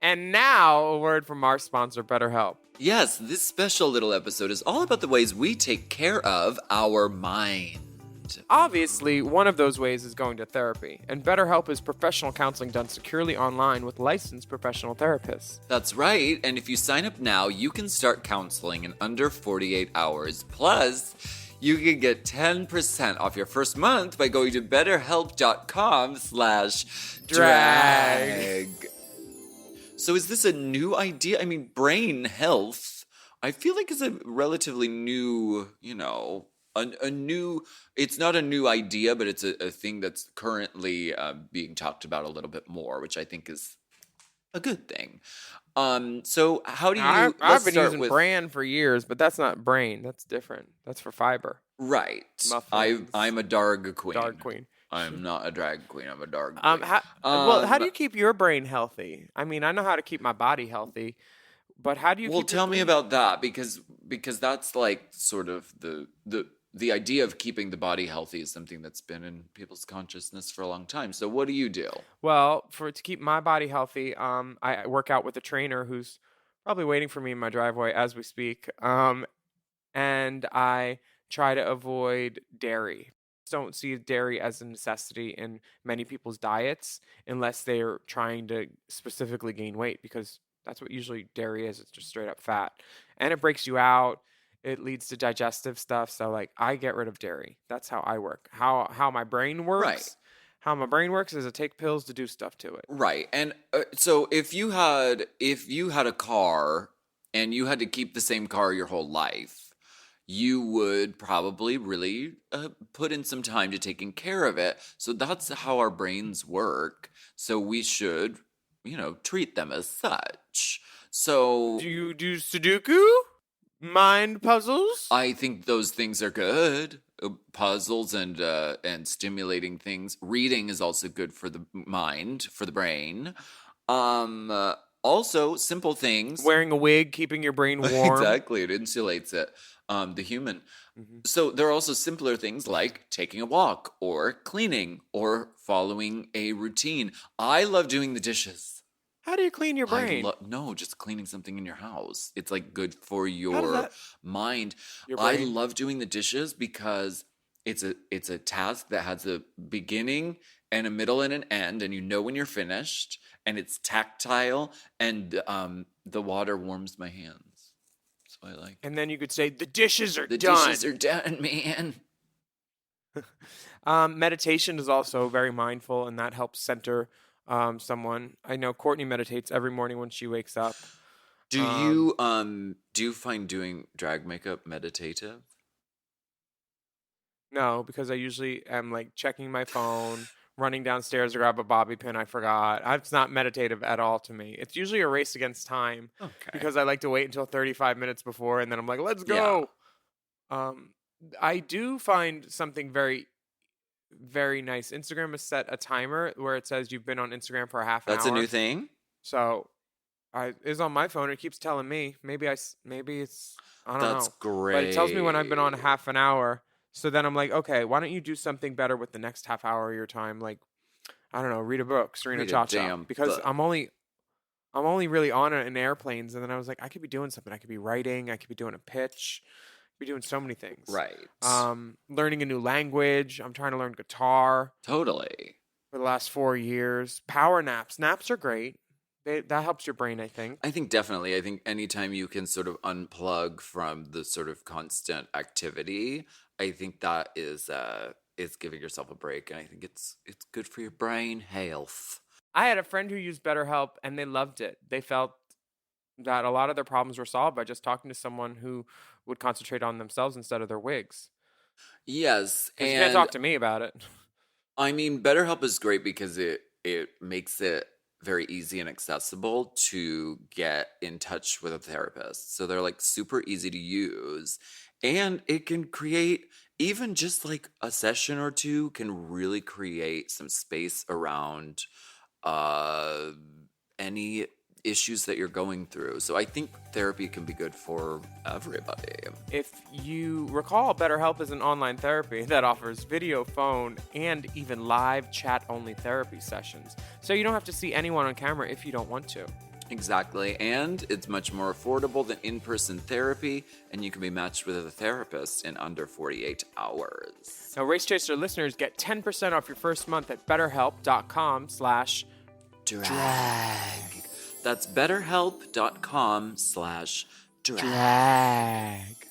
And now, a word from our sponsor, Betterhelp. Yes, this special little episode is all about the ways we take care of our mind. Obviously, one of those ways is going to therapy, and BetterHelp is professional counseling done securely online with licensed professional therapists. That's right, and if you sign up now, you can start counseling in under 48 hours. Plus, you can get 10% off your first month by going to betterhelp.com/drag. So is this a new idea? I mean, brain health, I feel like is a relatively new, a new, it's not a new idea, but it's a thing that's currently being talked about a little bit more, which I think is a good thing. So how do you, I've been using bran for years, but that's not brain. That's different. That's for fiber. Right. Muffins. I'm a darg queen. Darg queen. I'm not a drag queen. I'm a darg How queen. do you keep your brain healthy? I mean, I know how to keep my body healthy, but how do you? Well, tell me about that because that's like sort of the idea of keeping the body healthy is something that's been in people's consciousness for a long time. So what do you do? Well, to keep my body healthy, I work out with a trainer who's probably waiting for me in my driveway as we speak, and I try to avoid dairy. Don't see dairy as a necessity in many people's diets unless they're trying to specifically gain weight, because that's what usually dairy is. It's just straight up fat, and it breaks you out. It leads to digestive stuff. So like I get rid of dairy. That's how I work. How my brain works. Right. How my brain works is I take pills to do stuff to it. Right. And so if you had a car and you had to keep the same car your whole life, you would probably really put in some time to taking care of it. So that's how our brains work. So we should, treat them as such. So do you do Sudoku? Mind puzzles? I think those things are good. Puzzles and stimulating things. Reading is also good for the mind, for the brain. Also, simple things. Wearing a wig, keeping your brain warm. Exactly, it insulates it. The human. Mm-hmm. So there are also simpler things like taking a walk or cleaning or following a routine. I love doing the dishes. How do you clean your brain? No, just cleaning something in your house. It's like good for your mind. I love doing the dishes because it's a task that has a beginning and a middle and an end, and you know when you're finished, and it's tactile, and the water warms my hands. So I like. And then you could say, the dishes are done. The dishes are done, man. Meditation is also very mindful, and that helps center someone. I know Courtney meditates every morning when she wakes up. Do you find doing drag makeup meditative? No, because I usually am like checking my phone, running downstairs to grab a bobby pin I forgot. It's not meditative at all to me. It's usually a race against time. Okay. Because I like to wait until 35 minutes before, and then I'm like, let's go. Yeah. I do find something very, very nice. Instagram has set a timer where it says you've been on Instagram for a half an hour. That's a new thing? So it's on my phone. It keeps telling me. Maybe it's, I don't know. That's great. But it tells me when I've been on half an hour. So then I'm like, okay, why don't you do something better with the next half hour of your time? Like, I don't know, read a book, Serena Cha-Cha. Because I'm only really on it in airplanes. And then I was like, I could be doing something. I could be writing. I could be doing a pitch. I could be doing so many things. Right. Learning a new language. I'm trying to learn guitar. Totally. For the last 4 years. Power naps. Naps are great. That helps your brain, I think. I think definitely. I think anytime you can sort of unplug from the sort of constant activity, I think that is giving yourself a break, and I think it's good for your brain health. I had a friend who used BetterHelp, and they loved it. They felt that a lot of their problems were solved by just talking to someone who would concentrate on themselves instead of their wigs. Yes, and you can't talk to me about it. I mean, BetterHelp is great because it makes it very easy and accessible to get in touch with a therapist. So they're like super easy to use, and it can create, even just like a session or two can really create some space around any issues that you're going through. So I think therapy can be good for everybody. If you recall, BetterHelp is an online therapy that offers video, phone, and even live chat-only therapy sessions. So you don't have to see anyone on camera if you don't want to. Exactly. And it's much more affordable than in-person therapy, and you can be matched with a therapist in under 48 hours. Now, Race Chaser listeners get 10% off your first month at betterhelp.com/drag. That's betterhelp.com/drag.